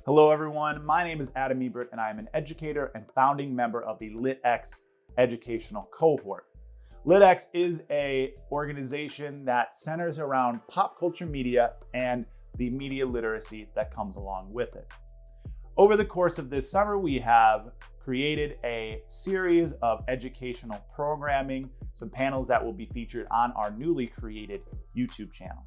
Hello everyone, my name is Adam Ebert and I am an educator and founding member of the LitX educational cohort. LitX is an organization that centers around pop culture media and the media literacy that comes along with it. Over the course of this summer, we have created a series of educational programming, some panels that will be featured on our newly created YouTube channel.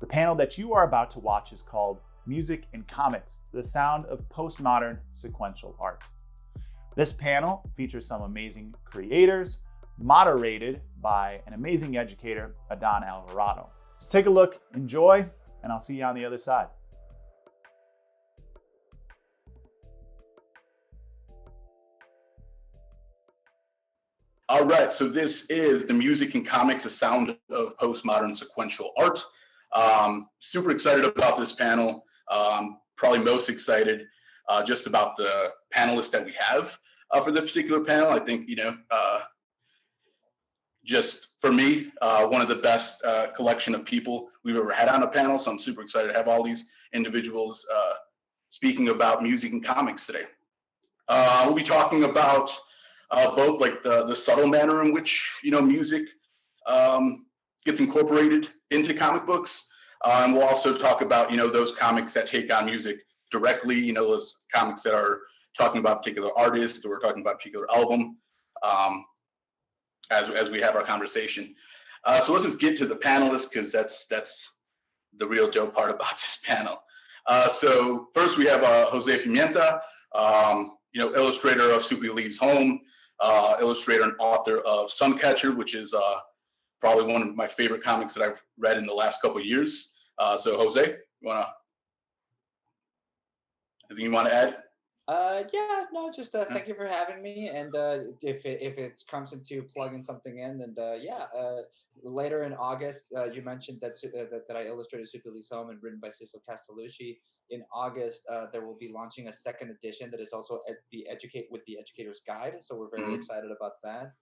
The panel that you are about to watch is called Music and Comics, the Sound of Postmodern Sequential Art. This panel features some amazing creators, moderated by an amazing educator, Adon Alvarado. So take a look, enjoy, and I'll see you on the other side. All right, so this is the Music and Comics, the Sound of Postmodern Sequential Art. Super excited about this panel. Probably most excited just about the panelists that we have for this particular panel. I think, just for me, one of the best collection of people we've ever had on a panel. So I'm super excited to have all these individuals speaking about music and comics today. We'll be talking about both like the subtle manner in which, music gets incorporated into comic books. And we'll also talk about, those comics that take on music directly, those comics that are talking about a particular artist or talking about a particular album as we have our conversation. So let's just get to the panelists because that's the real dope part about this panel. So first we have Jose Pimienta, illustrator of Super Leaves Home, illustrator and author of Suncatcher, which is probably one of my favorite comics that I've read in the last couple of years. So Jose, anything you want to add? Thank you for having me. And if it comes into plugging something in, and later in August, you mentioned that I illustrated Super Leaves Home and written by Cecil Castellucci. In August, there will be launching a second edition that is also at the Educator's Guide. So we're very excited about that.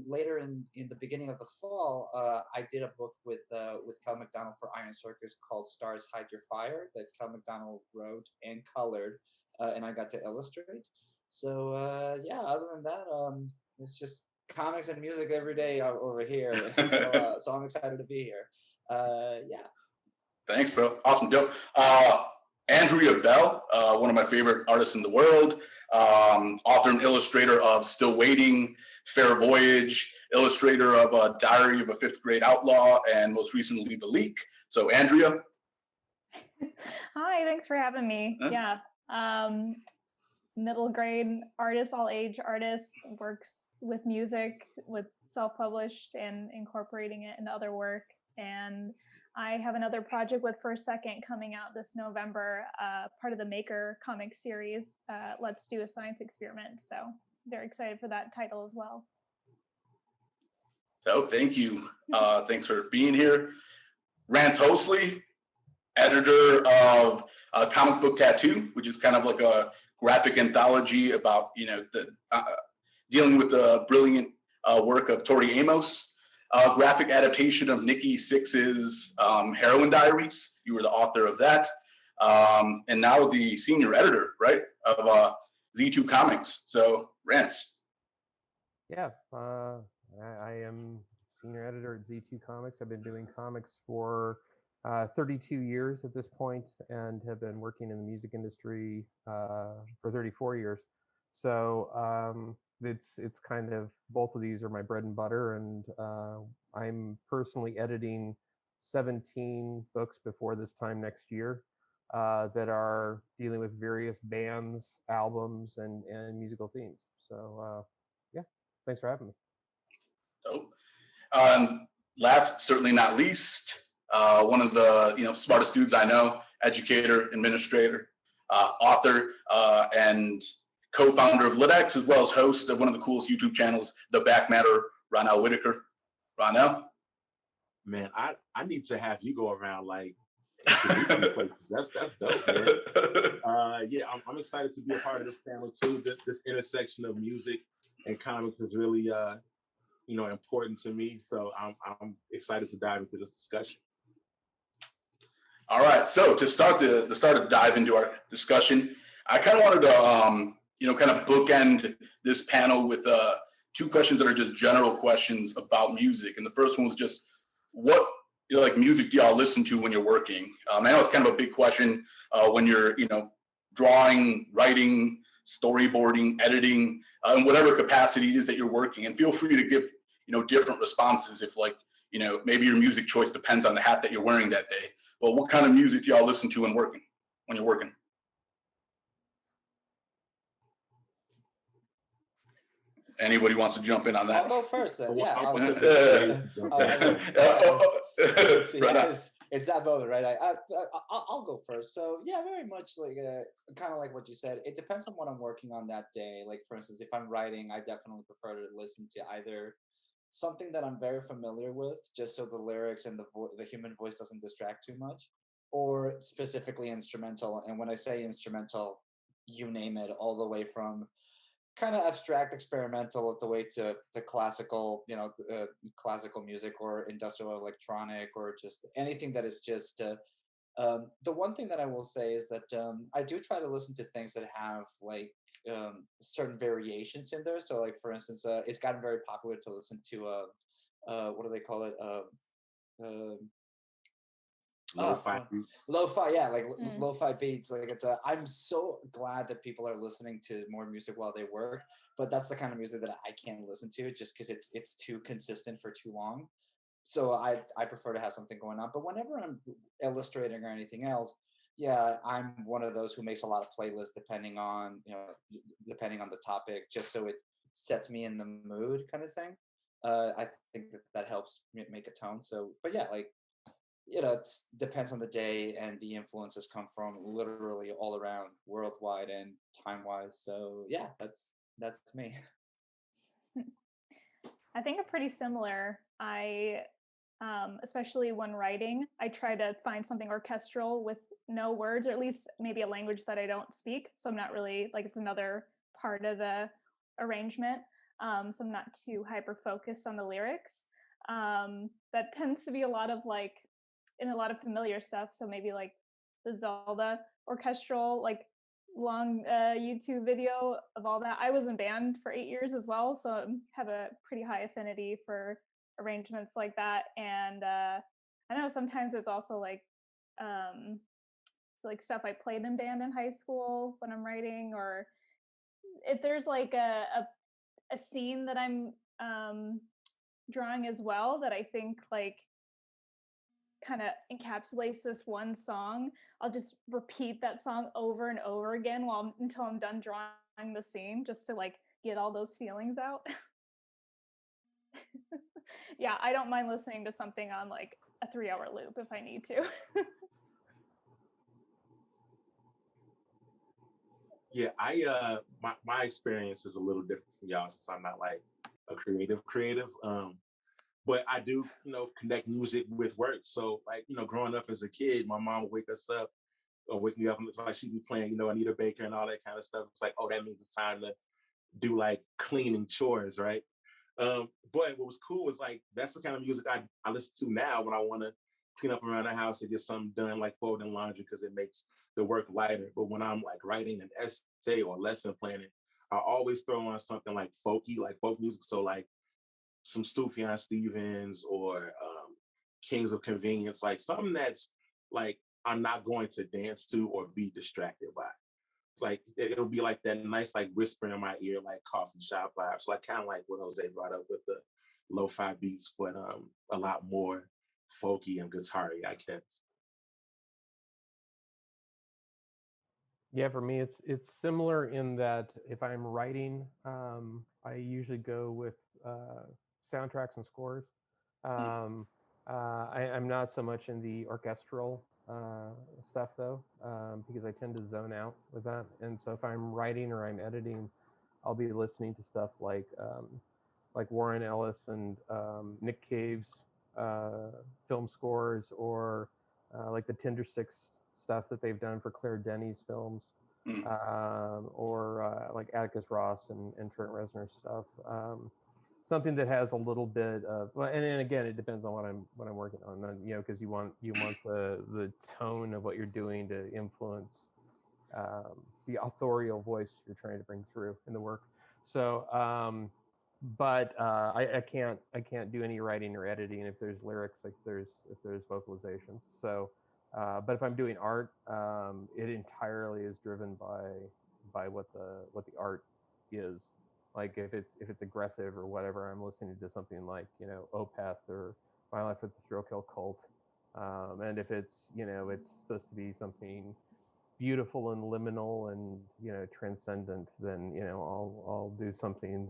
Later in the beginning of the fall, I did a book with Kel McDonald for Iron Circus called Stars Hide Your Fire that Kel McDonald wrote and colored, and I got to illustrate. So other than that, it's just comics and music every day over here. So I'm excited to be here. Thanks, bro. Awesome, dope. Andrea Bell, one of my favorite artists in the world, author and illustrator of Still Waiting, Fair Voyage, illustrator of Diary of a Fifth Grade Outlaw, and most recently The Leak. So Andrea. Hi, thanks for having me. Yeah. Middle grade artist, all age artist, works with music, with self-published and incorporating it into other work. And I have another project with First Second coming out this November, part of the Maker comic series, Let's Do a Science Experiment. So very excited for that title as well. So thank you. Thanks for being here. Rance Hosley, editor of Comic Book Tattoo, which is kind of like a graphic anthology about, dealing with the brilliant work of Tori Amos. Graphic adaptation of Nikki Sixx's Heroin Diaries. You were the author of that. And now the senior editor, right, of Z2 Comics. So, Rance. Yeah, I am senior editor at Z2 Comics. I've been doing comics for 32 years at this point and have been working in the music industry for 34 years. So, it's kind of, both of these are my bread and butter, and I'm personally editing 17 books before this time next year that are dealing with various bands, albums, and musical themes. So thanks for having me. So, last, certainly not least, one of the smartest dudes I know, educator, administrator, author, and co-founder of LitX, as well as host of one of the coolest YouTube channels, The Back Matter, Ronell Whitaker. Ronell? Man, I need to have you go around like that's dope, man. I'm excited to be a part of this panel too. This intersection of music and comics is really important to me. So I'm excited to dive into this discussion. All right. So to dive into our discussion, I kind of wanted to kind of bookend this panel with two questions that are just general questions about music. And the first one was just what like music do y'all listen to when you're working? I know it's kind of a big question when you're drawing, writing, storyboarding, editing, in whatever capacity it is that you're working. And feel free to give different responses if maybe your music choice depends on the hat that you're wearing that day. But what kind of music do y'all listen to when you're working? Anybody wants to jump in on that? I'll go first then. Yeah. It's that moment, right? I'll go first. So yeah, very much like kind of like what you said. It depends on what I'm working on that day. Like for instance, if I'm writing, I definitely prefer to listen to either something that I'm very familiar with, just so the lyrics and the human voice doesn't distract too much, or specifically instrumental. And when I say instrumental, you name it, all the way from kind of abstract experimental all the way to classical, classical music or industrial electronic or just anything that is just. The one thing that I will say is that I do try to listen to things that have like certain variations in there. So like for instance, it's gotten very popular to listen to what do they call it? Lo-fi beats. Lo-fi, yeah, like lo-fi beats. Like I'm so glad that people are listening to more music while they work, but that's the kind of music that I can't listen to just because it's too consistent for too long. So I prefer to have something going on. But whenever I'm illustrating or anything else, yeah, I'm one of those who makes a lot of playlists depending on the topic, just so it sets me in the mood, kind of thing. I think that helps make a tone. So, but yeah, like it depends on the day, and the influences come from literally all around, worldwide and time wise. So yeah, that's me. I think I'm pretty similar. I especially when writing, I try to find something orchestral with no words, or at least maybe a language that I don't speak. So I'm not really like it's another part of the arrangement. So I'm not too hyper focused on the lyrics. That tends to be a lot of like in a lot of familiar stuff. So maybe like the Zelda orchestral, like long YouTube video of all that. I was in band for 8 years as well, so I have a pretty high affinity for arrangements like that. And I know sometimes it's also like so like stuff I played in band in high school when I'm writing, or if there's like a scene that I'm drawing as well that I think like kind of encapsulates this one song, I'll just repeat that song over and over again until I'm done drawing the scene, just to like get all those feelings out. Yeah, I don't mind listening to something on like a 3-hour loop if I need to. Yeah, my experience is a little different from y'all since I'm not like a creative. But I do, connect music with work. So like, growing up as a kid, my mom would wake us up or wake me up and like she'd be playing, Anita Baker and all that kind of stuff. It's like, oh, that means it's time to do like cleaning chores, right? But what was cool was like that's the kind of music I listen to now when I want to clean up around the house and get something done, like folding laundry, because it makes the work lighter. But when I'm like writing an essay or lesson planning, I always throw on something like folky, like folk music. So like some Sufjan Stevens or Kings of Convenience, like something that's like I'm not going to dance to or be distracted by. Like it'll be like that nice like whispering in my ear, like coffee shop vibes, like kind of like what Jose brought up with the lo-fi beats, but a lot more folky and guitar-y, I guess. Yeah, for me, it's similar in that if I'm writing, I usually go with soundtracks and scores. Um, I'm not so much in the orchestral stuff though, because I tend to zone out with that. And so if I'm writing or I'm editing, I'll be listening to stuff like Warren Ellis and Nick Cave's film scores, or like the Tindersticks stuff that they've done for Claire Denis films, or like Atticus Ross and Trent Reznor stuff. something that has a little bit of, well, and then again, it depends on what I'm working on. Because you want the tone of what you're doing to influence the authorial voice you're trying to bring through in the work. So, but I can't do any writing or editing if there's lyrics, like if there's vocalizations. So, but if I'm doing art, it entirely is driven by what the art is. Like if it's aggressive or whatever, I'm listening to something like Opeth or My Life with the Thrill Kill Cult. And if it's it's supposed to be something beautiful and liminal and transcendent, then I'll do something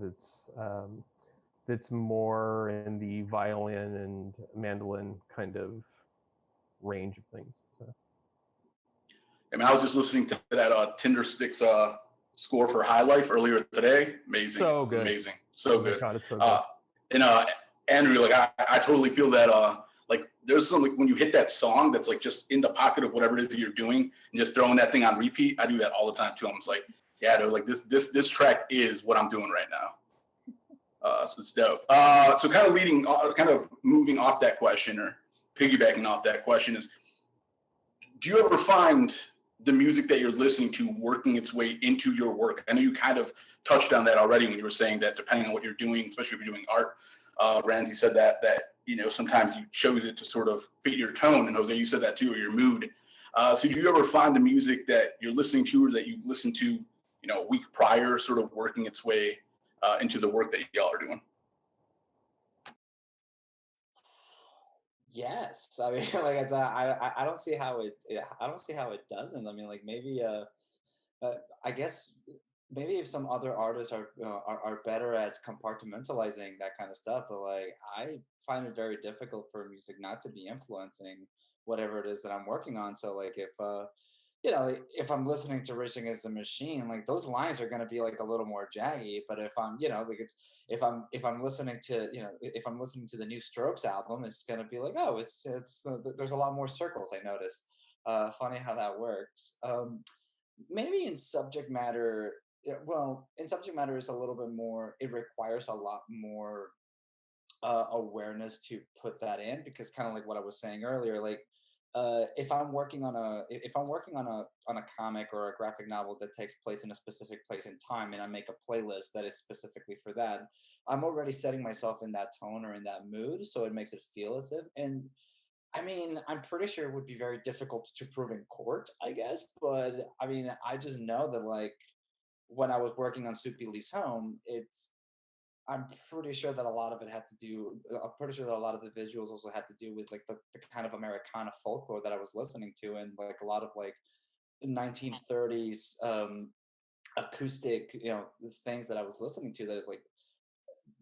that's more in the violin and mandolin kind of range of things. So. I mean, I was just listening to that Tinder Sticks score for High Life earlier today. Amazing. So good. Amazing. So good. God, it's so good. And Andrew, like I totally feel that like there's some, like when you hit that song that's like just in the pocket of whatever it is that you're doing and just throwing that thing on repeat. I do that all the time too. I'm just like, yeah, dude, like this track is what I'm doing right now. So it's dope. So kind of moving off that question or piggybacking off that question is, do you ever find the music that you're listening to working its way into your work? I know you kind of touched on that already when you were saying that depending on what you're doing, especially if you're doing art, Ramsey said that sometimes you chose it to sort of fit your tone, and Jose, you said that too, or your mood. So do you ever find the music that you're listening to or that you've listened to, a week prior, sort of working its way into the work that y'all are doing? Yes, I mean, like I don't see how it doesn't. I mean, like maybe I guess maybe if some other artists are better at compartmentalizing that kind of stuff, but like I find it very difficult for music not to be influencing whatever it is that I'm working on. So like like, if I'm listening to Rage Against the Machine, like those lines are going to be like a little more jaggy. But if I'm, like it's if I'm listening to if I'm listening to the new Strokes album, it's going to be like, oh, there's a lot more circles. I notice. Funny how that works. Maybe in subject matter, well, in subject matter is a little bit more. It requires a lot more awareness to put that in, because kind of like what I was saying earlier, like if I'm working on a comic or a graphic novel that takes place in a specific place in time, and I make a playlist that is specifically for that, I'm already setting myself in that tone or in that mood, so it makes it feel as if. And I mean, I'm pretty sure it would be very difficult to prove in court, I guess, but I mean, I just know that like when I was working on Soupy Leaves Home, I'm pretty sure that a lot of it had to do. I'm pretty sure that a lot of the visuals also had to do with like the kind of Americana folklore that I was listening to, and like a lot of like 1930s acoustic, things that I was listening to. That like,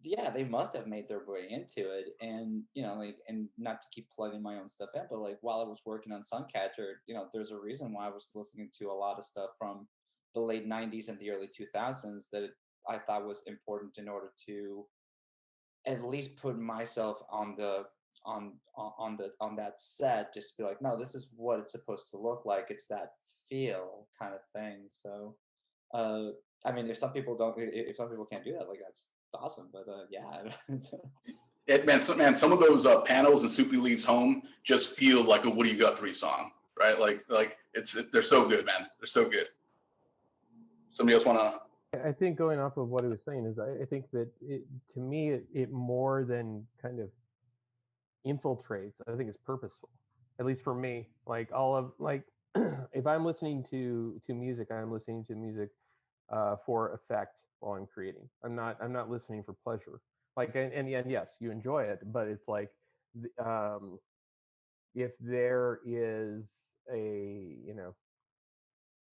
yeah, they must have made their way into it, and like, and not to keep plugging my own stuff in, but like while I was working on Suncatcher, there's a reason why I was listening to a lot of stuff from the late 90s and the early 2000s that I thought was important in order to at least put myself on that set, just be like, no, this is what it's supposed to look like. It's that feel kind of thing. So uh I mean, if some people can't do that, like that's awesome. But yeah. Some of those panels in Soupy Leaves Home just feel like a Woody Guthrie song, right? Like they're so good, man. They're so good. Somebody else want to? I think going off of what he was saying is, I think that to me, it more than kind of infiltrates. I think it's purposeful, at least for me. Like all of like, if I'm listening to music, I'm listening to music for effect while I'm creating. I'm not listening for pleasure. Like, and yes, you enjoy it, but it's like, if there is a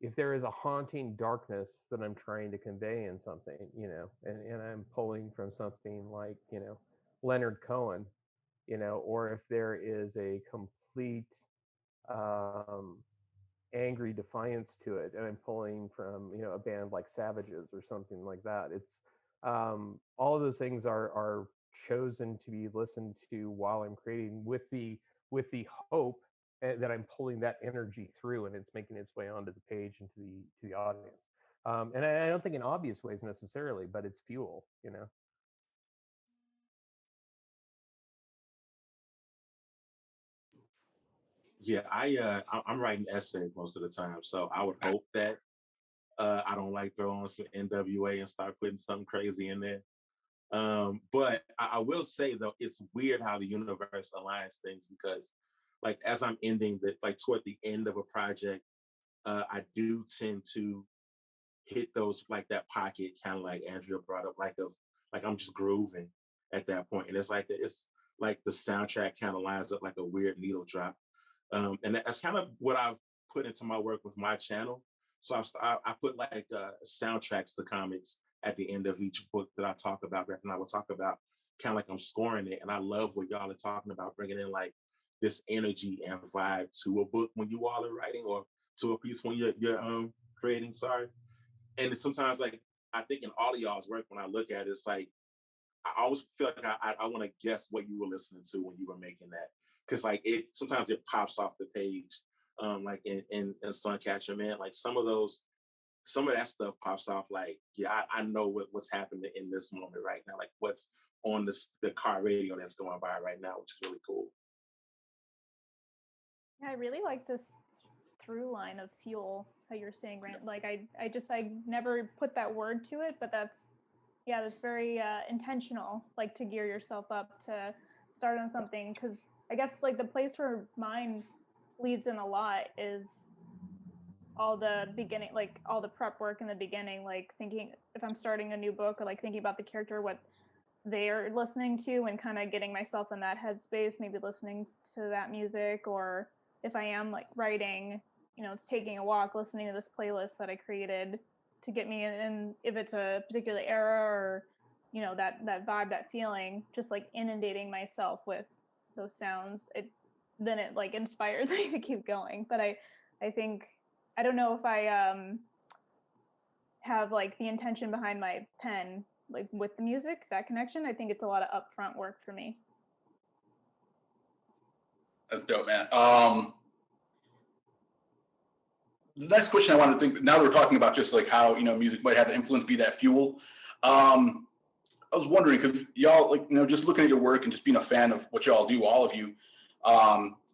if there is a haunting darkness that I'm trying to convey in something, and I'm pulling from something like, Leonard Cohen, or if there is a complete angry defiance to it, and I'm pulling from, a band like Savages or something like that. It's all of those things are chosen to be listened to while I'm creating, with the hope that I'm pulling that energy through, and it's making its way onto the page and to the audience. And I don't think in obvious ways necessarily, but it's fuel. Yeah, I'm writing essays most of the time, so I would hope that I don't like throw on some NWA and start putting something crazy in there. But I will say though, it's weird how the universe aligns things because, like, as I'm ending the like toward the end of a project, I do tend to hit those like that pocket, kind of like Andrea brought up, like I'm just grooving at that point, and it's like the soundtrack kind of lines up like a weird needle drop, and that's kind of what I've put into my work with my channel. So I put like soundtracks to comics at the end of each book that I talk about, and I will talk about kind of like I'm scoring it, and I love what y'all are talking about, bringing in like this energy and vibe to a book when you all are writing, or to a piece when you're creating. Sorry, and it's sometimes like I think in all of y'all's work, when I look at it, it's like I always feel like I want to guess what you were listening to when you were making that, because like it sometimes it pops off the page, like in Suncatcher, man, like some of that stuff pops off like, yeah, I know what's happening in this moment right now, like what's on the car radio that's going by right now, which is really cool. Yeah, I really like this through line of fuel, how you're saying, Grant. Like I never put that word to it, but that's very intentional, like to gear yourself up to start on something. Because I guess like the place where mine leads in a lot is all the beginning, like all the prep work in the beginning, like thinking if I'm starting a new book or like thinking about the character, what they're listening to, and kind of getting myself in that headspace, maybe listening to that music, or if I am like writing, it's taking a walk, listening to this playlist that I created to get me in, if it's a particular era or that vibe, that feeling, just like inundating myself with those sounds. Then it like inspires me to keep going. But I think I don't know if I have like the intention behind my pen, like with the music, that connection. I think it's a lot of upfront work for me. That's dope, man. The next question I want to think, now we're talking about just like how, music might have the influence, be that fuel. I was wondering, because y'all, like, just looking at your work and just being a fan of what y'all do, all of you,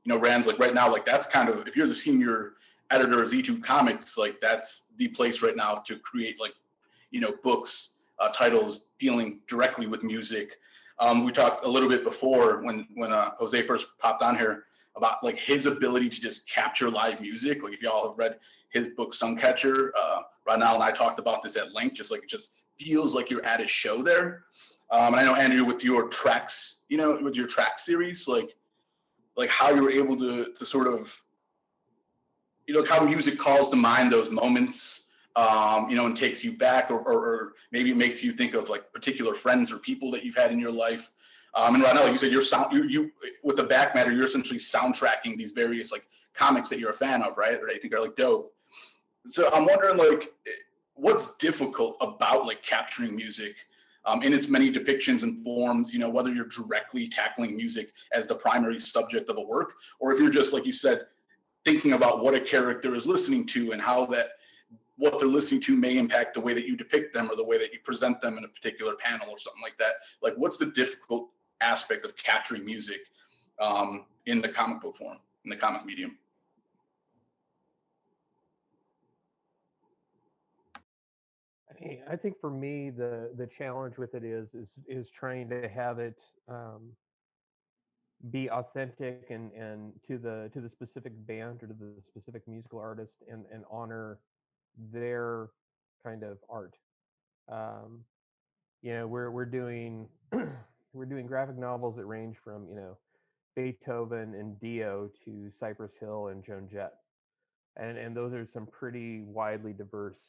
Rand's like right now, like that's kind of, if you're the senior editor of Z2 Comics, like that's the place right now to create like, books, titles dealing directly with music. We talked a little bit before when Jose first popped on here about like his ability to just capture live music. Like if y'all have read his book Suncatcher, Ronald and I talked about this at length, just like it just feels like you're at a show there. And I know Andrew, with your tracks, with your track series, like how you were able to sort of, how music calls to mind those moments, and takes you back, or maybe it makes you think of like particular friends or people that you've had in your life. And right now, like you said, you with the back matter, you're essentially soundtracking these various like comics that you're a fan of, right? Or I think are like dope. So I'm wondering, like, what's difficult about like capturing music in its many depictions and forms, whether you're directly tackling music as the primary subject of a work, or if you're just, like you said, thinking about what a character is listening to and how what they're listening to may impact the way that you depict them or the way that you present them in a particular panel or something like that. Like, what's the difficult aspect of capturing music in the comic book form, in the comic medium? I think for me the challenge with it is trying to have it be authentic and to the specific band or to the specific musical artist, and honor their kind of art. Um, we're doing we're doing graphic novels that range from Beethoven and Dio to Cypress Hill and Joan Jett, and those are some pretty widely diverse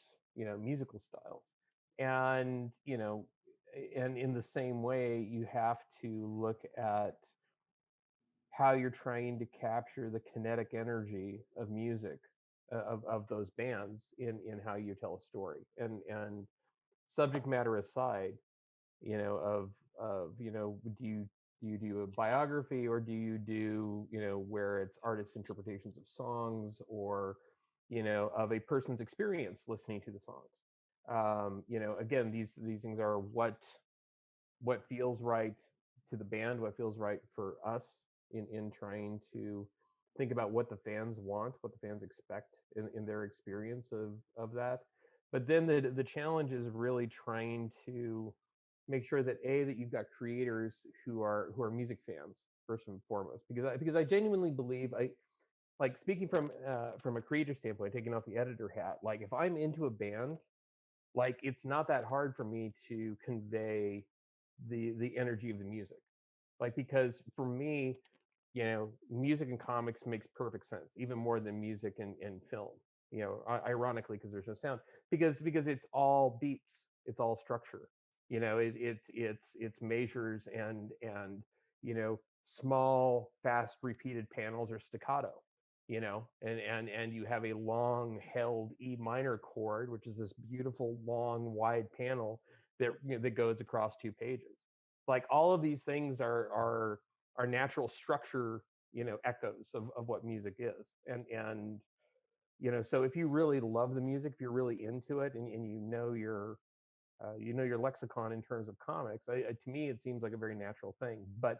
musical styles, and and in the same way you have to look at how you're trying to capture the kinetic energy of music, of those bands in how you tell a story, and subject matter aside, of do you do a biography, or do you do where it's artists' interpretations of songs, or of a person's experience listening to the songs. Again, these things are what feels right to the band, what feels right for us in trying to think about what the fans want, what the fans expect in their experience of that. But then the challenge is really trying to make sure that that you've got creators who are music fans first and foremost, because I genuinely believe, I like, speaking from a creator standpoint, taking off the editor hat, like if I'm into a band, like it's not that hard for me to convey the energy of the music, like, because for me, music and comics makes perfect sense, even more than music and film, ironically, because there's no sound, because it's all beats, it's all structure, it's measures and small fast repeated panels or staccato, and you have a long held E minor chord, which is this beautiful long wide panel that that goes across 2 pages. Like, all of these things are natural structure, echoes of what music is. And so if you really love the music, if you're really into it, and your lexicon in terms of comics, to me it seems like a very natural thing. But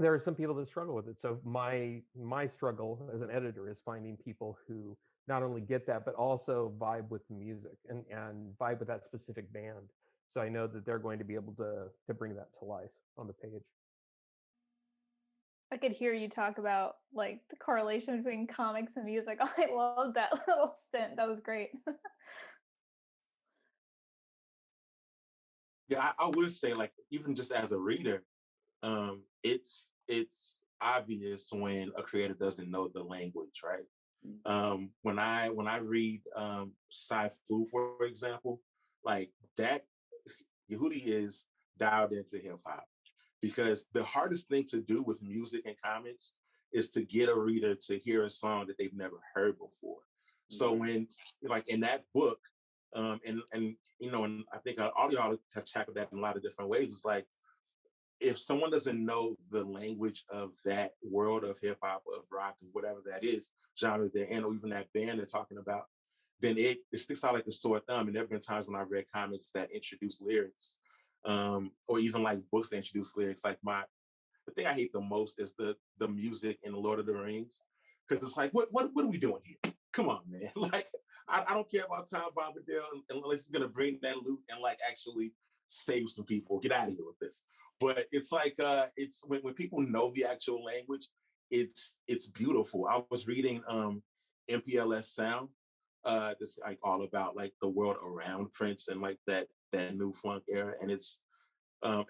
there are some people that struggle with it. So my struggle as an editor is finding people who not only get that, but also vibe with the music and vibe with that specific band. So I know that they're going to be able to bring that to life on the page. I could hear you talk about like the correlation between comics and music. I love that little stint. That was great. Yeah, I would say, like, even just as a reader, it's obvious when a creator doesn't know the language, right? When I read sci-fi, for example, like that, Yehudi is dialed into hip hop, because the hardest thing to do with music and comics is to get a reader to hear a song that they've never heard before. So when, like, in that book, and and I think all y'all have tackled that in a lot of different ways. It's like, if someone doesn't know the language of that world of hip hop, of rock, or whatever that is, genre they're in, or even that band they're talking about, then it sticks out like a sore thumb. And there have been times when I've read comics that introduce lyrics, or even like books that introduce lyrics. Like, the thing I hate the most is the music in Lord of the Rings, because it's like, what are we doing here? Come on, man! Like, I don't care about Tom Bombadil unless he's gonna bring that loot and like actually save some people. Get out of here with this. But it's like, it's when people know the actual language, it's beautiful. I was reading MPLS Sound, this like all about like the world around Prince and like that new funk era, and it's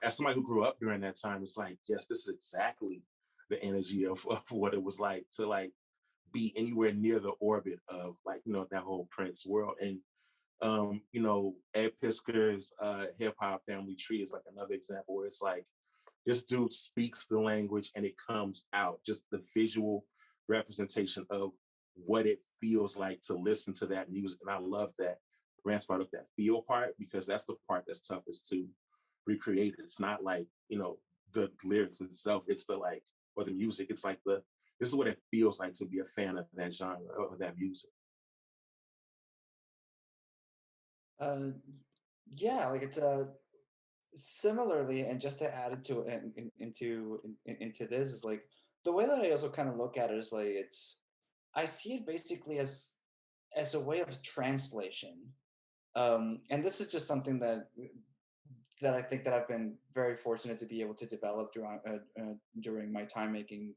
as somebody who grew up during that time, it's like, yes, this is exactly the energy of what it was like to like be anywhere near the orbit of like, that whole Prince world. And Ed Pisker's hip hop family tree is like another example where it's like, this dude speaks the language and it comes out, just the visual representation of what it feels like to listen to that music. And I love that Rance brought up that feel part, because that's the part that's toughest to recreate. It's not like, the lyrics itself, it's the like, or the music, it's like this is what it feels like to be a fan of that genre or that music. Uh, yeah, like it's similarly, and just to add it to into this is like the way that I also kind of look at it is like I see it basically as a way of translation. And this is just something that I think that I've been very fortunate to be able to develop during my time making,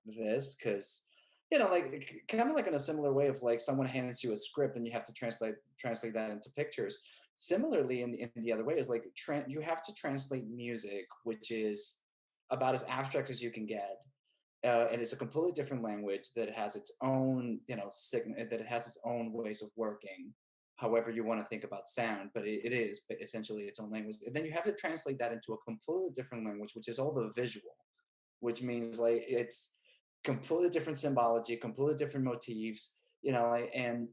this, because, like kind of like in a similar way of like someone hands you a script and you have to translate that into pictures. Similarly, in the other way is like you have to translate music, which is about as abstract as you can get, and it's a completely different language that has its own, that it has its own ways of working, however you want to think about sound, but it is essentially its own language. And then you have to translate that into a completely different language, which is all the visual, which means like it's completely different symbology, completely different motifs, and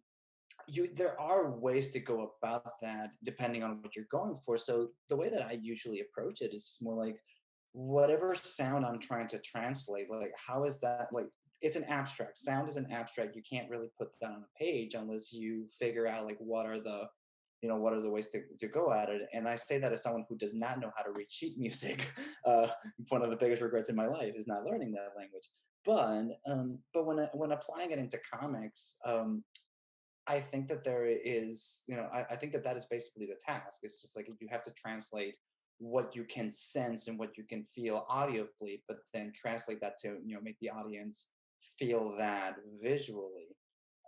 there are ways to go about that depending on what you're going for. So the way that I usually approach it is more like, whatever sound I'm trying to translate, like how is that, like it's an abstract sound, is an abstract, you can't really put that on a page unless you figure out like what are the ways to go at it. And I say that as someone who does not know how to read sheet music. One of the biggest regrets in my life is not learning that language. But when applying it into comics, I think that there is, I think that that is basically the task. It's just like you have to translate what you can sense and what you can feel audibly, but then translate that to, make the audience feel that visually.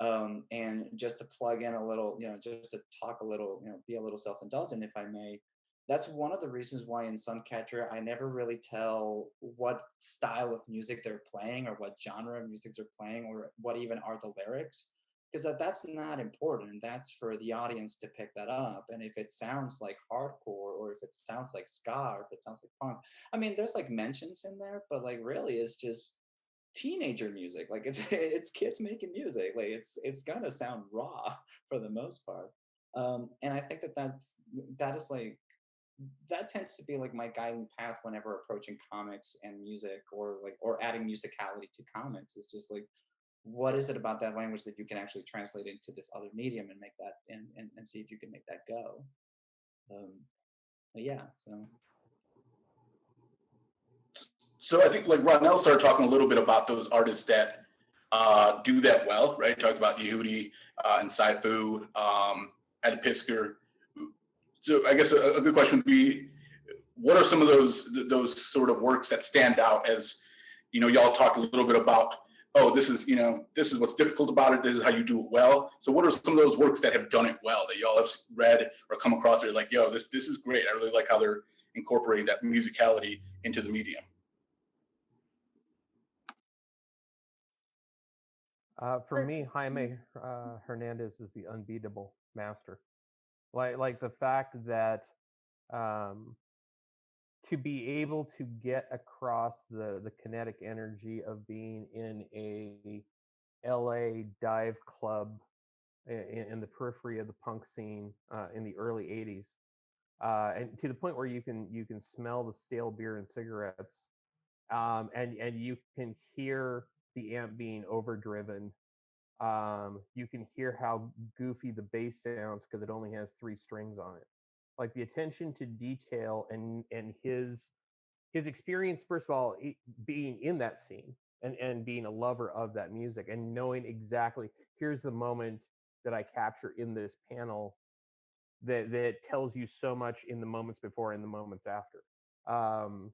And just to plug in a little, just to talk a little, be a little self-indulgent, if I may. That's one of the reasons why in Suncatcher I never really tell what style of music they're playing or what genre of music they're playing or what even are the lyrics, because that's not important. That's for the audience to pick that up. And if it sounds like hardcore, or if it sounds like ska, or if it sounds like punk, I mean, there's like mentions in there, but like really it's just teenager music. Like it's it's kids making music. Like it's gonna sound raw for the most part. And I think that is like, that tends to be like my guiding path whenever approaching comics and music, or adding musicality to comics, is just like, what is it about that language that you can actually translate into this other medium and make that, and see if you can make that go. um yeah, so So I think like Ronell started talking a little bit about those artists that do that well, right? Talked about Yehudi and Saifu, Ed Pisker. So I guess a good question would be, what are some of those sort of works that stand out as, y'all talked a little bit about, oh, this is what's difficult about it. This is how you do it well. So what are some of those works that have done it well that y'all have read or come across that are like, yo, this is great. I really like how they're incorporating that musicality into the medium. For me, Jaime Hernandez is the unbeatable master. Like the fact that um, to be able to get across the kinetic energy of being in a LA dive club in the periphery of the punk scene in the early '80s, and to the point where you can smell the stale beer and cigarettes, and you can hear the amp being overdriven. You can hear how goofy the bass sounds because it only has 3 strings on it. Like the attention to detail and his experience, first of all, being in that scene and being a lover of that music and knowing exactly, here's the moment that I capture in this panel that tells you so much in the moments before and the moments after. Um,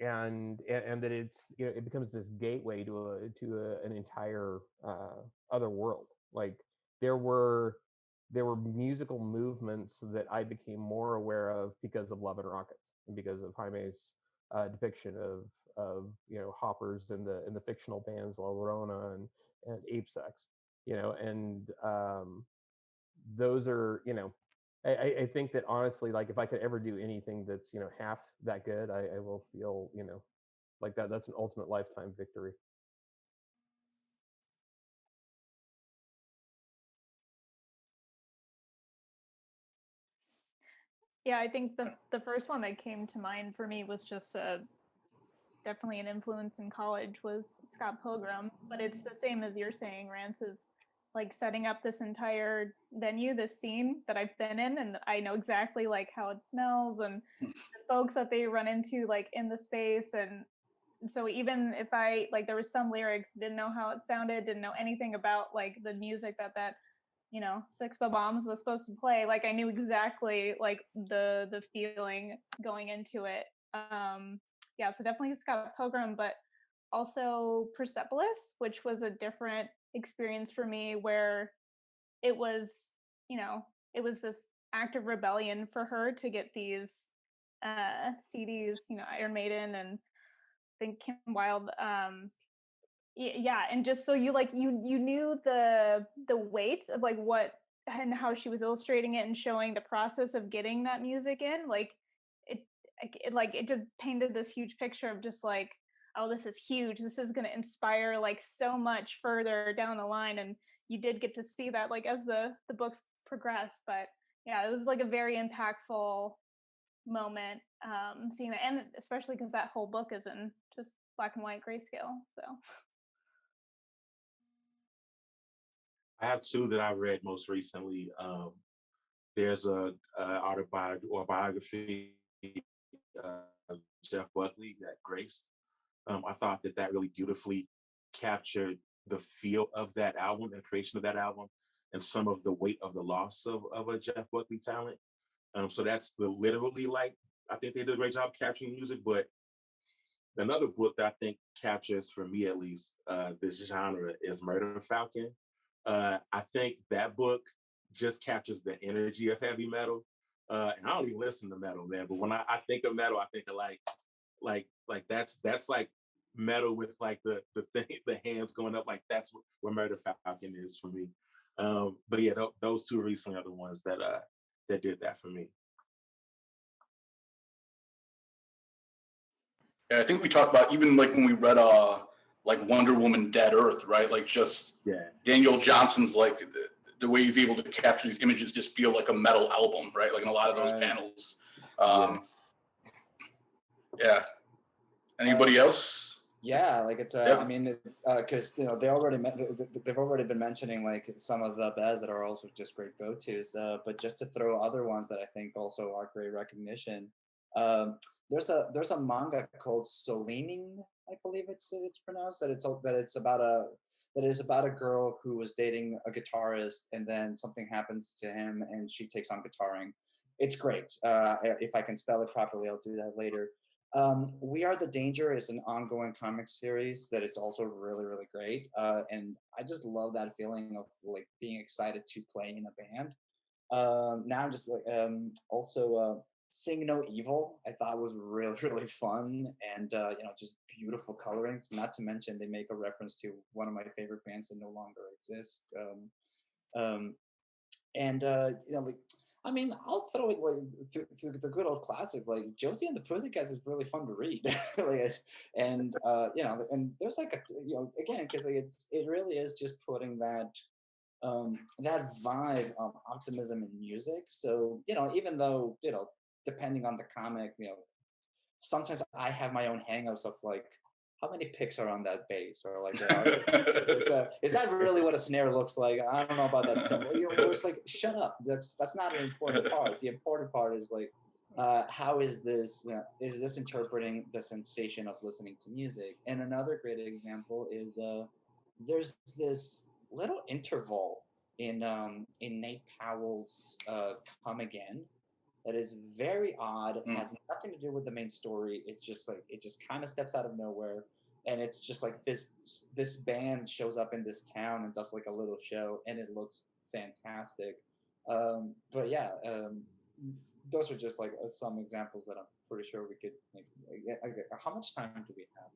and that it's, it becomes this gateway to an entire other world. Like there were musical movements that I became more aware of because of Love and Rockets and because of Jaime's depiction of hoppers in the fictional bands La Llorona and Ape Sex, and those are, I think that honestly, like if I could ever do anything that's half that good, I will feel like that's an ultimate lifetime victory. Yeah, I think the first one that came to mind for me was just definitely an influence in college was Scott Pilgrim, but it's the same as you're saying, Rance, is like setting up this entire venue, this scene that I've been in, and I know exactly like how it smells and the folks that they run into like in the space. And so even if I like there was some lyrics, didn't know how it sounded, didn't know anything about like the music that Six Bombs was supposed to play, like I knew exactly like the feeling going into it. Yeah, so definitely Scott Pilgrim, but also Persepolis, which was a different experience for me, where it was, it was this act of rebellion for her to get these CDs, Iron Maiden and I think Kim Wilde. Yeah, and just so you like you knew the weight of like what and how she was illustrating it and showing the process of getting that music in, like it it just painted this huge picture of just like, oh, this is huge, this is going to inspire like so much further down the line. And you did get to see that like as the books progressed. But yeah, it was like a very impactful moment, seeing that, and especially because that whole book is in just black and white grayscale, so I have two that I read most recently. There's a autobiography or biography of Jeff Buckley, that Grace. I thought that really beautifully captured the feel of that album and creation of that album and some of the weight of the loss of a Jeff Buckley talent. So that's the literally like, I think they did a great job capturing music, but another book that I think captures, for me at least, this genre is Murder Falcon. I think that book just captures the energy of heavy metal. And I don't even listen to metal, man. But when I think of metal, I think of like that's like metal with like the thing, the hands going up. Like that's where Murder Falcon is for me. But yeah, those two recently are the ones that did that for me. Yeah, I think we talked about even like when we read like Wonder Woman Dead Earth, right? Like just Daniel Johnson's like the way he's able to capture these images just feel like a metal album, right? Like in a lot of those panels. Yeah. Anybody else? Yeah, like it's. I mean, it's because they've already been mentioning like some of the bands that are also just great go-tos. But just to throw other ones that I think also are great recognition. There's a manga called Solining, I believe it's pronounced, that it's about a girl who was dating a guitarist, and then something happens to him, and she takes on guitaring. It's great. If I can spell it properly, I'll do that later. We Are the Danger is an ongoing comic series that is also really, really great. And I just love that feeling of like being excited to play in a band. Now I'm just like also Sing No Evil, I thought was really, really fun, and just beautiful colorings. Not to mention they make a reference to one of my favorite bands that no longer exist. Like, I mean, I'll throw it like through the good old classics. Like Josie and the Pussycats is really fun to read, and there's like again, because like it really is just putting that vibe of optimism in music. So even though depending on the comic, sometimes I have my own hangups of like, how many picks are on that bass, or like, is that really what a snare looks like? I don't know about that symbol. It's like, shut up. That's not an important part. The important part is like, how is this interpreting the sensation of listening to music? And another great example is there's this little interval in Nate Powell's Come Again that is very odd. Has nothing to do with the main story. It's just like it just kind of steps out of nowhere, and it's just like this band shows up in this town and does like a little show, and it looks fantastic. But yeah, those are just like some examples that I'm pretty sure we could. How much time do we have?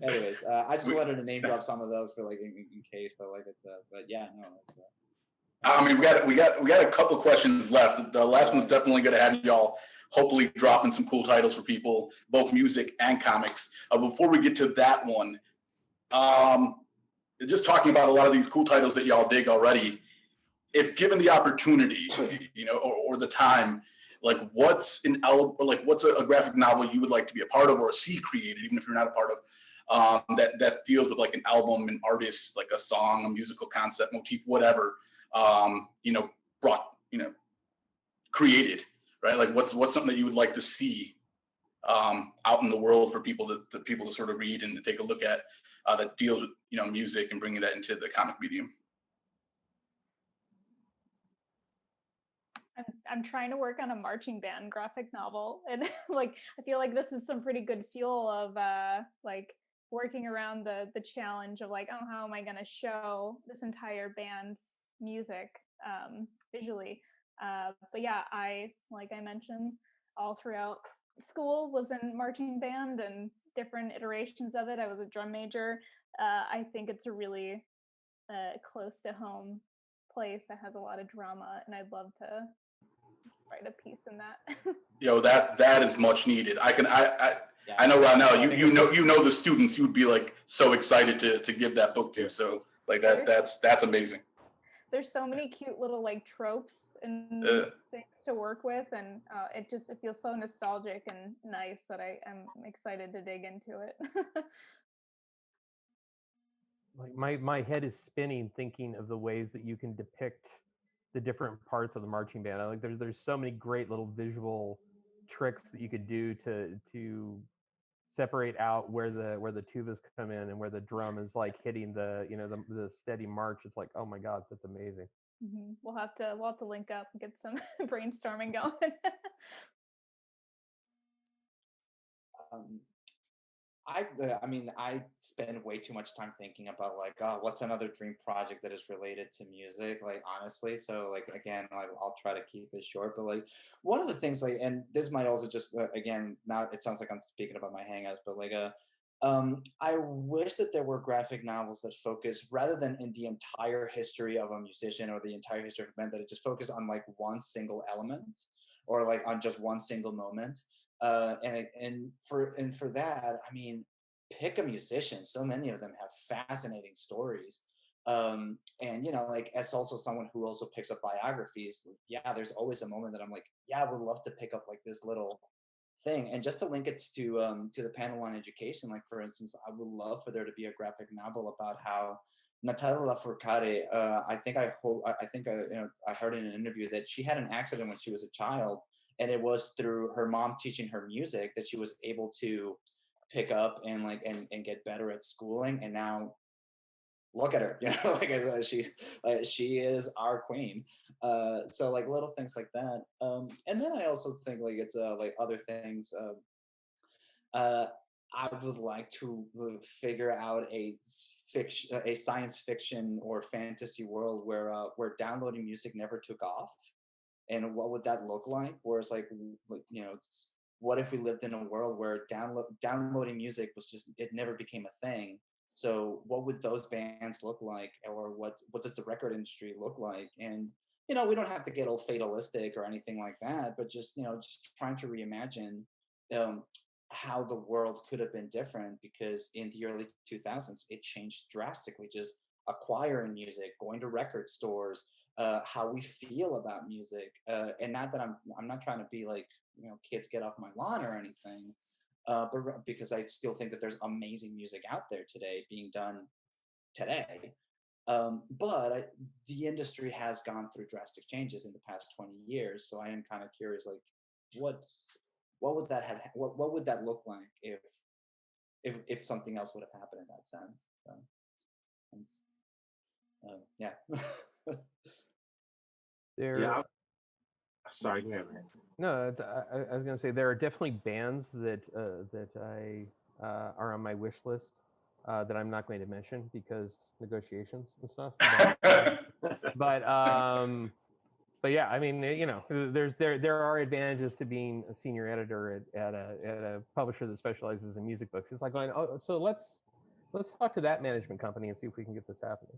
Anyways, I just wanted to name drop some of those for like in case, but like but yeah, no, it's. I mean, we got a couple questions left. The last one's definitely going to have y'all hopefully dropping some cool titles for people, both music and comics. Before we get to that one, just talking about a lot of these cool titles that y'all dig already. If given the opportunity, or the time, like what's a graphic novel you would like to be a part of or see created, even if you're not a part of, that deals with like an album, an artist, like a song, a musical concept, motif, whatever. Created, right? Like what's something that you would like to see out in the world for people to sort of read and to take a look at that deals with music and bringing that into the comic medium. I'm trying to work on a marching band graphic novel, and like I feel like this is some pretty good fuel of like working around the challenge of like, oh, how am I going to show this entire band's music visually? But yeah, like I mentioned, all throughout school was in marching band and different iterations of it. I was a drum major. I think it's a really close to home place that has a lot of drama, and I'd love to write a piece in that. That is much needed. I know right now you know the students you would be like so excited to give that book to. So like that's amazing. There's so many cute little like tropes and things to work with, and it feels so nostalgic and nice that I'm excited to dig into it. Like my head is spinning thinking of the ways that you can depict the different parts of the marching band. I like there's so many great little visual tricks that you could do to separate out where the tubas come in and where the drum is like hitting the the steady march. It's like, oh my god, that's amazing. We'll have to link up and get some brainstorming going. Um, I mean, I spend way too much time thinking about like, oh, what's another dream project that is related to music, like honestly. So like again, like, I'll try to keep it short, but like one of the things like, and this might also just again, now it sounds like I'm speaking about my hangouts, but like I wish that there were graphic novels that focus rather than in the entire history of a musician or the entire history of a band, that it just focus on like one single element or like on just one single moment. And for that, I mean, pick a musician. So many of them have fascinating stories. And like as also someone who also picks up biographies, yeah, there's always a moment that I'm like, yeah, I would love to pick up like this little thing. And just to link it to the panel on education, like for instance, I would love for there to be a graphic novel about how Natalia Lafourcade, I think I heard in an interview that she had an accident when she was a child, and it was through her mom teaching her music that she was able to pick up and like and get better at schooling. And now look at her, like she is our queen. So like little things like that. And then I also think like it's like other things. Uh, I would like to figure out a science fiction or fantasy world where downloading music never took off, and what would that look like? Whereas what if we lived in a world where downloading music was just, it never became a thing? So what would those bands look like, or what does the record industry look like? And we don't have to get all fatalistic or anything like that, but just trying to reimagine um, how the world could have been different, because in the early 2000s it changed drastically. Just acquiring music, going to record stores, how we feel about music, and not that I'm not trying to be like kids get off my lawn or anything, but because I still think that there's amazing music out there today being done today. But the industry has gone through drastic changes in the past 20 years, so I am kind of curious, like what would that have what would that look like if something else would have happened in that sense? So yeah. There, Yeah, sorry, go ahead, man. no, I was going to say there are definitely bands that I are on my wish list that I'm not going to mention because negotiations and stuff. But yeah, I mean, there are advantages to being a senior editor at a publisher that specializes in music books. It's like going, oh, so let's talk to that management company and see if we can get this happening.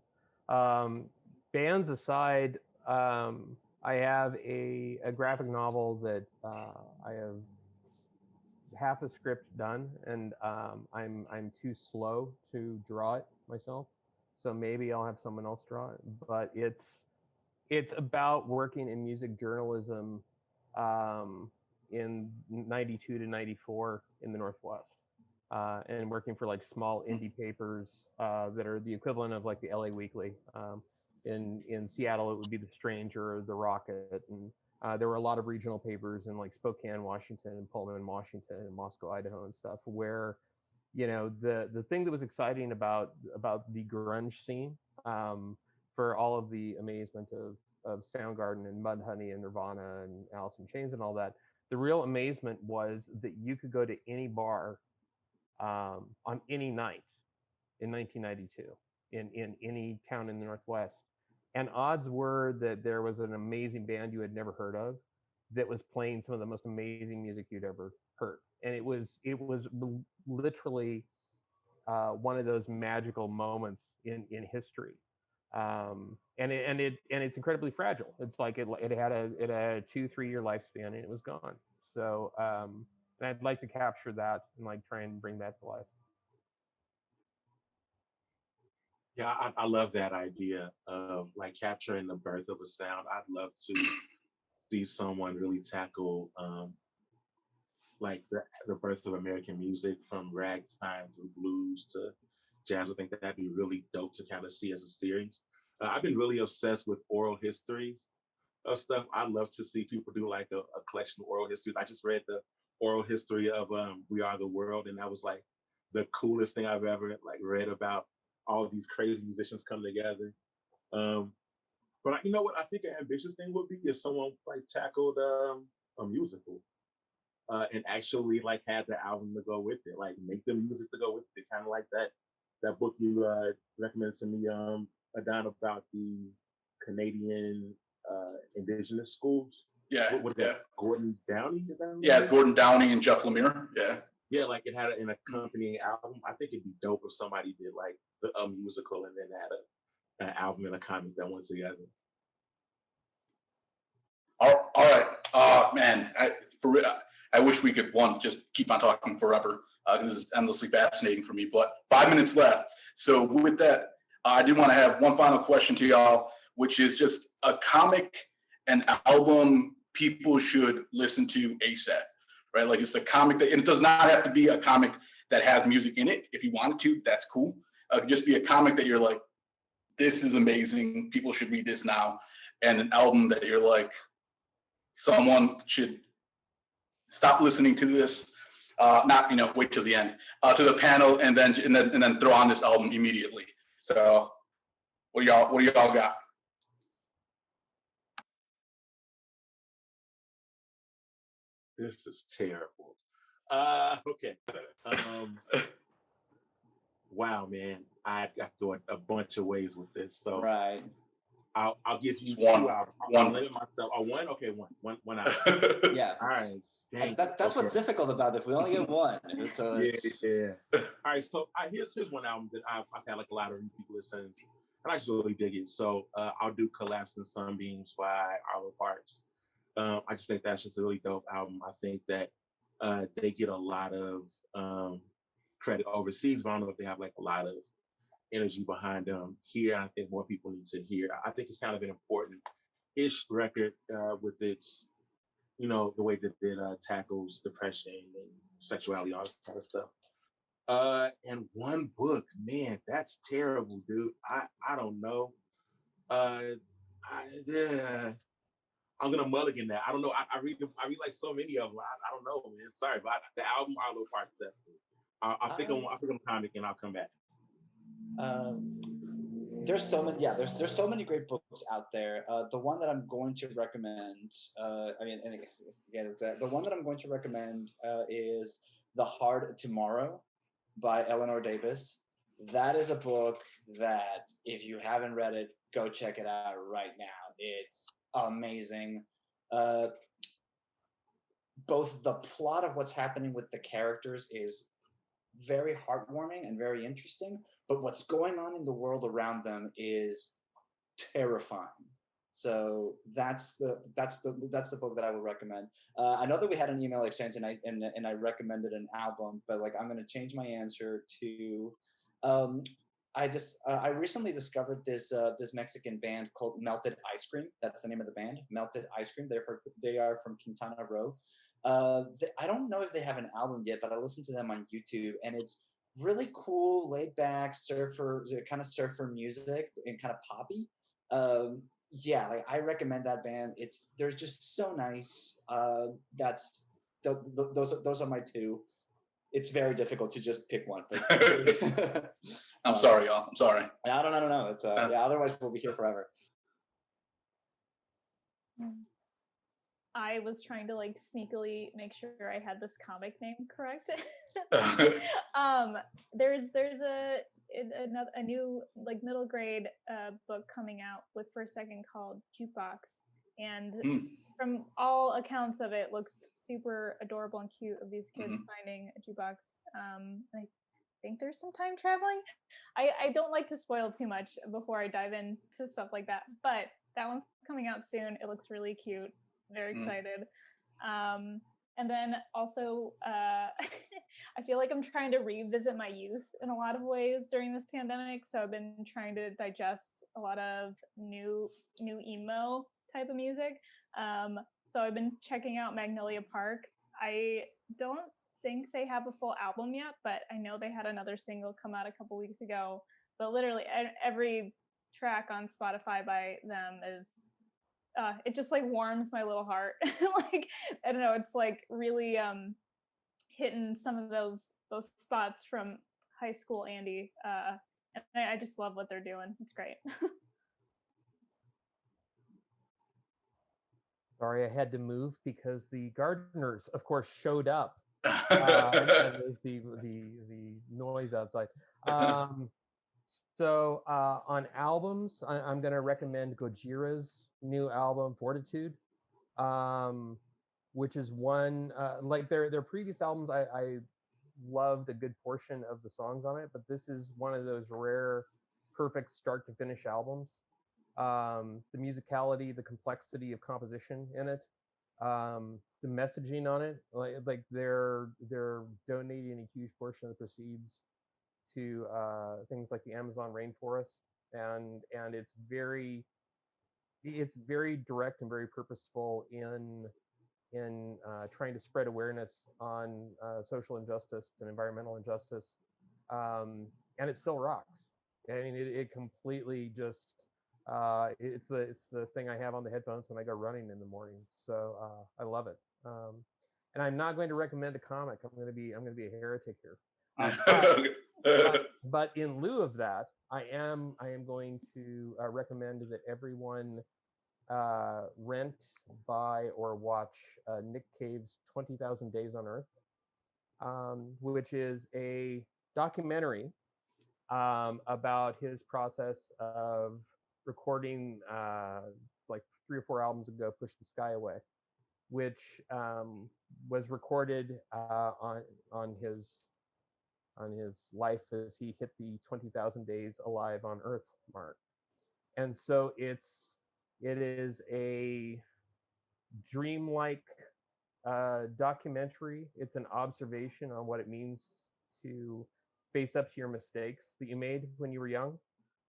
Bands aside, I have a graphic novel that I have half the script done, and I'm too slow to draw it myself, so maybe I'll have someone else draw it. But it's about working in music journalism in 92 to 94 in the Northwest, and working for like small indie papers that are the equivalent of like the LA Weekly. In Seattle, it would be The Stranger, The Rocket, and there were a lot of regional papers in like Spokane, Washington, and Pullman, Washington, and Moscow, Idaho, and stuff, where the thing that was exciting about the grunge scene, for all of the amazement of Soundgarden and Mudhoney and Nirvana and Alice in Chains and all that, the real amazement was that you could go to any bar on any night in 1992 in any town in the Northwest, and odds were that there was an amazing band you had never heard of that was playing some of the most amazing music you'd ever heard. And it was literally one of those magical moments in history. And it's incredibly fragile. It's like it had a 2-3 year lifespan and it was gone. So and I'd like to capture that and like try and bring that to life. Yeah, I love that idea of like capturing the birth of a sound. I'd love to see someone really tackle like the birth of American music from ragtime to blues to jazz. I think that'd be really dope to kind of see as a series. I've been really obsessed with oral histories of stuff. I'd love to see people do like a collection of oral histories. I just read the oral history of We Are the World, and that was like the coolest thing I've ever like read about all of these crazy musicians come together. But you know what? I think an ambitious thing would be if someone like tackled a musical and actually like had the album to go with it, like make the music to go with it, kind of like that book you recommended to me, Adon, about the Canadian indigenous schools. Yeah, What was that? Gordon Downey? Is that yeah, Gordon Downey and Jeff Lemire. Yeah, yeah, like it had an accompanying album. I think it'd be dope if somebody did like a musical and then had an album and a comic that went together. all right. Man, I wish we could just keep on talking forever. This is endlessly fascinating for me. But 5 minutes left. So with that, I did want to have one final question to y'all, which is just a comic and album people should listen to ASAP, right? Like it's a comic and it does not have to be a comic that has music in it. If you wanted to, that's cool. It could just be a comic that you're like, this is amazing. People should read this now. And an album that you're like, someone should stop listening to this, not wait till the end, to the panel, and then throw on this album immediately. So, what do y'all got? This is terrible. Okay. Wow, man, I got to go a bunch of ways with this. So Right. I'll give you One. 2 hours. One. I'll limit myself. One. Okay, one hour. Yeah. All right. Dang. That's what's difficult about it. We only get one. So it's Yeah. All right. So here's one album that I've had like a lot of repeat listens, and I just really dig it. So I'll do "Collapsing Sunbeams" by Arlo Parks. I just think that's just a really dope album. I think that they get a lot of credit overseas, but I don't know if they have like a lot of energy behind them here. I think more people need to hear. I think it's kind of an important-ish record with its, the way that it tackles depression and sexuality, all that kind of stuff. And one book, man, that's terrible, dude. I don't know. I'm gonna mulligan that. I don't know. I read like so many of them. I don't know, man. Sorry, but the album Arlo Parks definitely. I think I'm comic and I'll come back. There's so many, there's so many great books out there. The one that I'm going to recommend, the one that I'm going to recommend is The Hard Tomorrow by Eleanor Davis. That is a book that if you haven't read it, go check it out right now. It's amazing. Both the plot of what's happening with the characters is very heartwarming and very interesting, but what's going on in the world around them is terrifying. So that's the book that I would recommend. I know that we had an email exchange and I recommended an album, but like I'm going to change my answer to I recently discovered this Mexican band called Melted Ice Cream. That's the name of the band, Melted Ice Cream. They are from Quintana Roo. I don't know if they have an album yet, but I listened to them on YouTube, and it's really cool, laid back kind of surfer music and kind of poppy. Like I recommend that band. They're just so nice. Those are my two. It's very difficult to just pick one. But I'm sorry, y'all. I'm sorry. I don't know. It's otherwise we'll be here forever. I was trying to like sneakily make sure I had this comic name correct. There's a new like middle grade book coming out with First Second called Jukebox, and from all accounts of it looks super adorable and cute of these kids finding a jukebox. I think there's some time traveling. I don't like to spoil too much before I dive into stuff like that, but that one's coming out soon. It looks really cute. Very excited. And then also, I feel like I'm trying to revisit my youth in a lot of ways during this pandemic. So I've been trying to digest a lot of new emo type of music. So I've been checking out Magnolia Park. I don't think they have a full album yet, but I know they had another single come out a couple weeks ago. But literally every track on Spotify by them is it just like warms my little heart. Like I don't know, it's like really hitting some of those spots from high school Andy. And I just love what they're doing. It's great. Sorry, I had to move because the gardeners, of course, showed up. And there's the noise outside. So on albums, I'm going to recommend Gojira's new album, Fortitude, which is one, like their previous albums, I loved a good portion of the songs on it, but this is one of those rare, perfect start to finish albums. The musicality, the complexity of composition in it, the messaging on it, like they're donating a huge portion of the proceeds to things like the Amazon rainforest, and it's very direct and very purposeful in trying to spread awareness on social injustice and environmental injustice, and it still rocks. I mean, it completely just it's the thing I have on the headphones when I go running in the morning. So I love it. And I'm not going to recommend a comic. I'm going to be a heretic here. But in lieu of that, I am going to recommend that everyone rent, buy, or watch Nick Cave's 20,000 Days on Earth, which is a documentary about his process of recording like 3 or 4 albums ago, Push the Sky Away, which was recorded on his life as he hit the 20,000 days alive on Earth mark. And so it is a dreamlike documentary. It's an observation on what it means to face up to your mistakes that you made when you were young,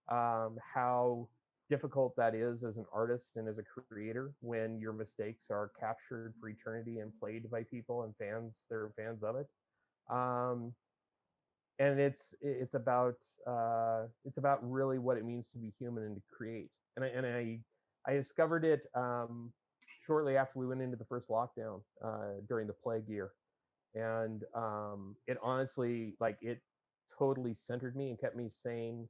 how difficult that is as an artist and as a creator when your mistakes are captured for eternity and played by people and they're fans of it. And it's about really what it means to be human and to create. And I discovered it shortly after we went into the first lockdown during the plague year, and it honestly, like, it totally centered me and kept me sane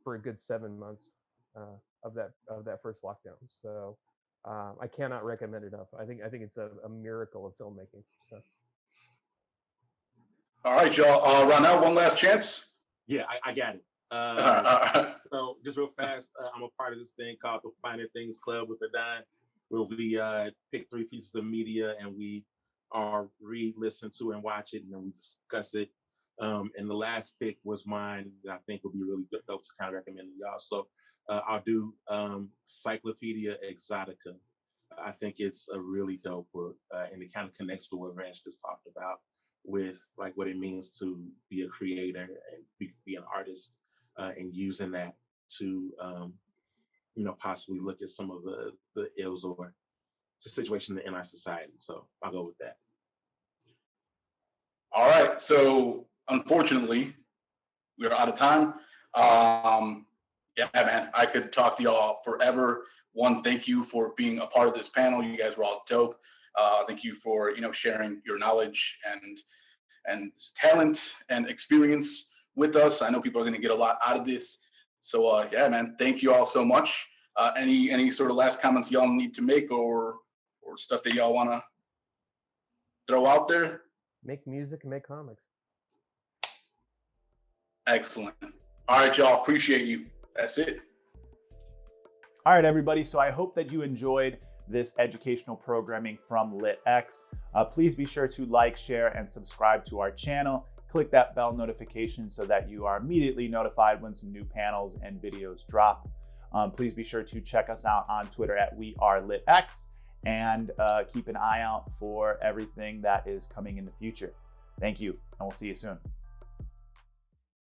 for a good 7 months of that first lockdown. So I cannot recommend it enough. I think it's a miracle of filmmaking. So. All right, y'all. Ronell, one last chance. Yeah, I got it. So just real fast, I'm a part of this thing called the Finer Things Club with Adon, where we pick 3 pieces of media and we read, listen to, and watch it, and then we discuss it. And the last pick was mine that I think would be really dope to kind of recommend to y'all. So I'll do Cyclopedia Exotica. I think it's a really dope book, and it kind of connects to what Ranch just talked about with like what it means to be a creator and be an artist, and using that to possibly look at some of the ills or the situation in our society. So I'll go with that. All right, so unfortunately we're out of time. Yeah, man, I could talk to y'all forever. One, thank you for being a part of this panel. You guys were all dope. Thank you for sharing your knowledge and talent and experience with us. I know people are going to get a lot out of this. So yeah, man, thank you all so much. Any sort of last comments y'all need to make, or stuff that y'all want to throw out there? Make music and make comics. Excellent. All right, y'all. Appreciate you. That's it. All right, everybody. So I hope that you enjoyed this educational programming from LitX. Please be sure to like, share, and subscribe to our channel. Click that bell notification so that you are immediately notified when some new panels and videos drop. Please be sure to check us out on Twitter at WeAreLitX, and keep an eye out for everything that is coming in the future. Thank you, and we'll see you soon.